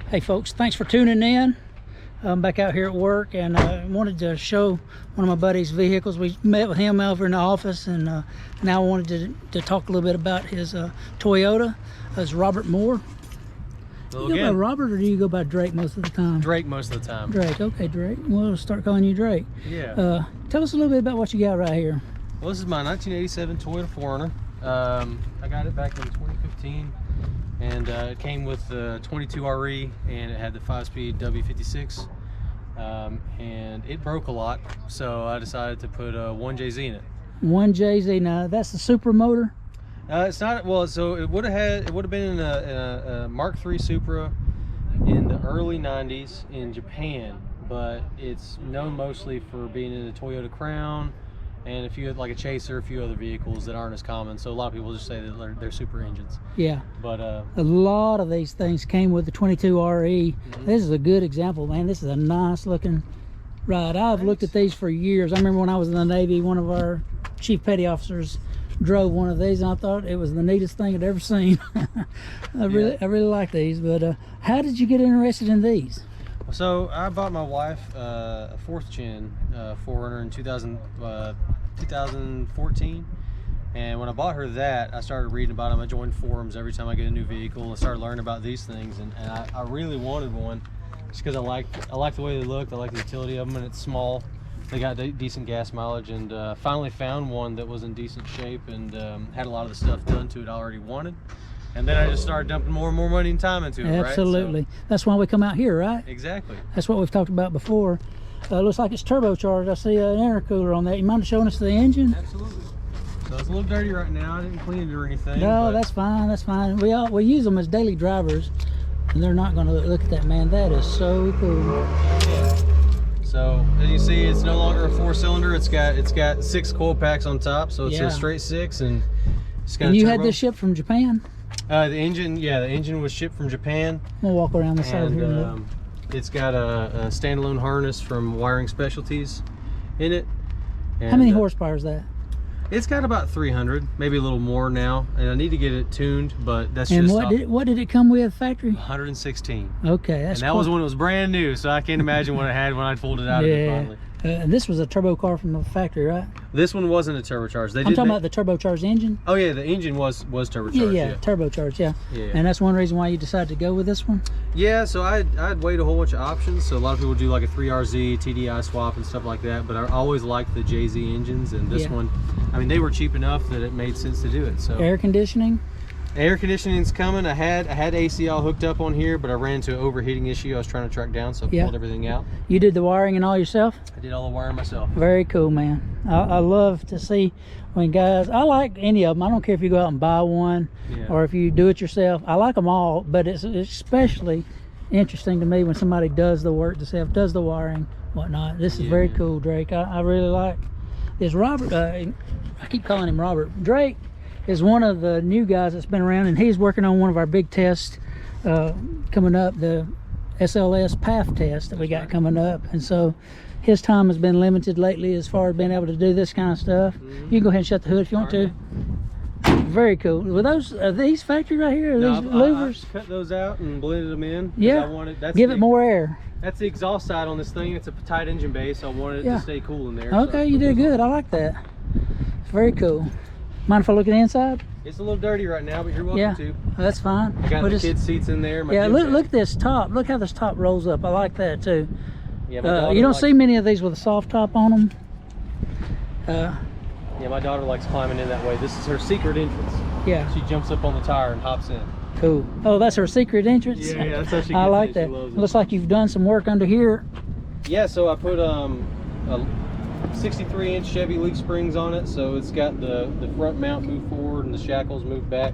Hey folks, thanks for tuning in. I'm back out here at work and wanted to show one of my buddy's vehicles. We met with him over in the office, and now I wanted to talk a little bit about his Toyota. It's Robert Moore. Well, Do you go by Robert or do you go by Drake most of the time? Drake most of the time. Drake, okay, Drake. We'll start calling you Drake. Yeah. Tell us a little bit about what you got right here. Well, this is my 1987 Toyota 4Runner. I got it back in 2015, and it came with the 22 RE, and it had the 5-speed W56, and it broke a lot, so I decided to put a 1JZ in it. 1JZ. Now that's the Supra motor. It's not, well, so it would have been in a Mark III Supra in the early 90s in Japan, but it's known mostly for being in a Toyota Crown and a few, like a Chaser, a few other vehicles that aren't as common. So a lot of people just say that they're super engines. Yeah. But a lot of these things came with the 22 RE. This is a good example, man. This is a nice looking ride. I've looked at these for years. I remember when I was in the Navy, one of our chief petty officers drove one of these, and I thought it was the neatest thing I'd ever seen. I really like these. But how did you get interested in these? So I bought my wife a 4th gen 4Runner in 2014, and when I bought her that, I started reading about them. I joined forums every time I get a new vehicle and started learning about these things, and I really wanted one just because I like the way they look. I like the utility of them, and it's small. They got decent gas mileage, and finally found one that was in decent shape and had a lot of the stuff done to it I already wanted. And then I just started dumping more and more money and time into it. Absolutely. Right? So, that's why we come out here, right? Exactly. That's what we've talked about before. Looks like it's turbocharged. I see an intercooler on that. You mind showing us the engine? Absolutely. So it's a little dirty right now. I didn't clean it or anything. No, that's fine. That's fine. We use them as daily drivers, and they're not going to look at that, man. That is so cool. Yeah. So as you see, it's no longer a 4-cylinder. It's got 6 coil packs on top, so it's a straight 6, and it's got. And you had this shipped from Japan? The engine was shipped from Japan. We'll walk around the side here. It's got a standalone harness from Wiring Specialties in it. And, how many horsepower is that? It's got about 300, maybe a little more now, and I need to get it tuned, but that's and just. What did it come with factory? 116. Okay, that's. And that was when it was brand new, so I can't imagine what it had when I pulled it out of it finally. And this was a turbo car from the factory, right? This one wasn't a turbocharged. I'm talking about the turbocharged engine. Oh yeah, the engine was turbocharged. Yeah, turbocharged. Yeah. And that's one reason why you decided to go with this one. Yeah, so I'd weighed a whole bunch of options. So a lot of people do like a 3RZ TDI swap and stuff like that, but I always liked the JZ engines, and this one, I mean, they were cheap enough that it made sense to do it. So air conditioning. Air conditioning's coming. I had AC all hooked up on here, but I ran into an overheating issue I was trying to track down, so I pulled everything out. You did the wiring and all yourself? I did all the wiring myself. Very cool, man. I love to see when guys, I like any of them. I don't care if you go out and buy one or if you do it yourself. I like them all, but it's especially interesting to me when somebody does the work themselves, does the wiring, whatnot. This is very cool, Drake. I really like this. Robert, I keep calling him Robert. Drake is one of the new guys that's been around, and he's working on one of our big tests coming up, the SLS path test that we got coming up. And so his time has been limited lately as far as being able to do this kind of stuff. You can go ahead and shut the hood if you want to. Very cool. Were these factory right here? Are these louvers? I cut those out and blended them in. Yeah. Give it more air. That's the exhaust side on this thing. It's a tight engine base, so I wanted it to stay cool in there. Okay, you did good. I like that. Very cool. Mind if I look at the inside? It's a little dirty right now, but you're welcome to. That's fine. I got the kids' seats in there. Look at this top. Look how this top rolls up. I like that too. Yeah, you don't see many of these with a soft top on them. Yeah, my daughter likes climbing in that way. This is her secret entrance. Yeah. She jumps up on the tire and hops in. Cool. Oh, that's her secret entrance? Yeah, that's how she gets I like that. Looks like you've done some work under here. Yeah, so I put a 63-inch Chevy leaf springs on it, so it's got the front mount move forward and the shackles move back,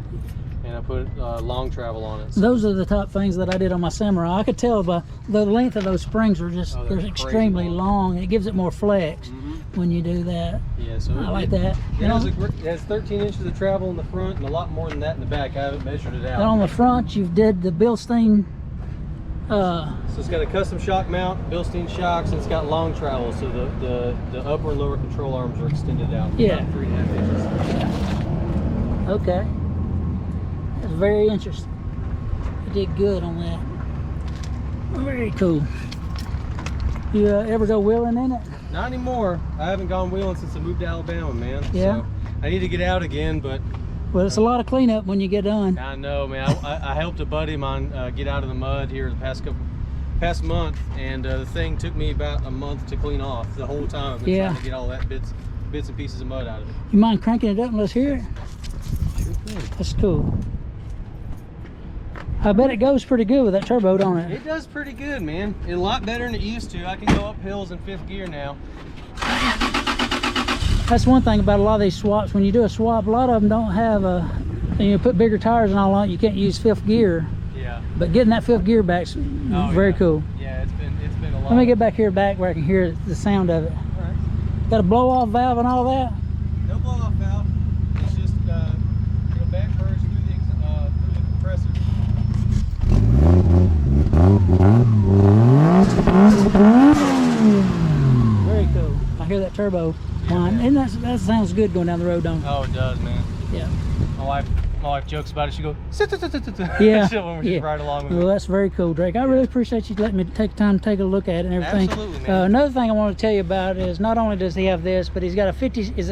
and I put long travel on it. So those are the top things that I did on my Samurai. I could tell by the length of those springs are just they're extremely long. It gives it more flex when you do that. Yeah, so I like that. It has 13 inches of travel in the front and a lot more than that in the back. I haven't measured it out. And on the front, you did the Bilstein. So it's got a custom shock mount, Bilstein shocks, and it's got long travel, so the upper and lower control arms are extended out about 3.5 inches. Okay. That's very interesting. You did good on that. Very cool. You ever go wheeling in it? Not anymore. I haven't gone wheeling since I moved to Alabama, man. Yeah. So I need to get out again, but. Well, it's a lot of cleanup when you get done. I know, man. I helped a buddy of mine get out of the mud here the past month, and the thing took me about a month to clean off. The whole time I've been trying to get all that bits and pieces of mud out of it. You mind cranking it up and let's hear it? Sure thing. That's cool. I bet it goes pretty good with that turbo, don't it? It does pretty good, man. A lot better than it used to. I can go up hills in 5th gear now. That's one thing about a lot of these swaps. When you do a swap, a lot of them don't have a, you put bigger tires and all on it, you can't use 5th gear. Yeah. But getting that 5th gear back's very cool. Yeah, it's been a lot. Let me get back here where I can hear the sound of it. All right. Got a blow off valve and all that? No blow off valve. It's just it'll back purge through the compressor. Very cool. I hear that turbo whine. And that sounds good going down the road, don't it? Oh, it does, man. Yeah. My wife jokes about it. She goes, yeah. when we just ride along with well, it. that's very cool, Drake. I really appreciate you letting me take time to take a look at it and everything. Absolutely, man. Another thing I want to tell you about is not only does he have this, but he's got a 56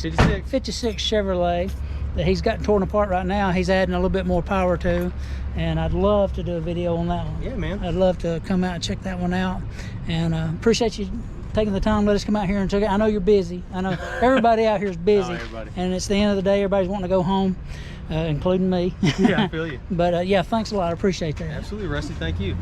Chevrolet that he's got torn apart right now. He's adding a little bit more power to, and I'd love to do a video on that one. Yeah, man. I'd love to come out and check that one out, and appreciate you taking the time to let us come out here and check it. I know you're busy. I know everybody out here is busy, and it's the end of the day. Everybody's wanting to go home, including me. Yeah, I feel you. But yeah, thanks a lot. I appreciate that. Absolutely, Rusty. Thank you.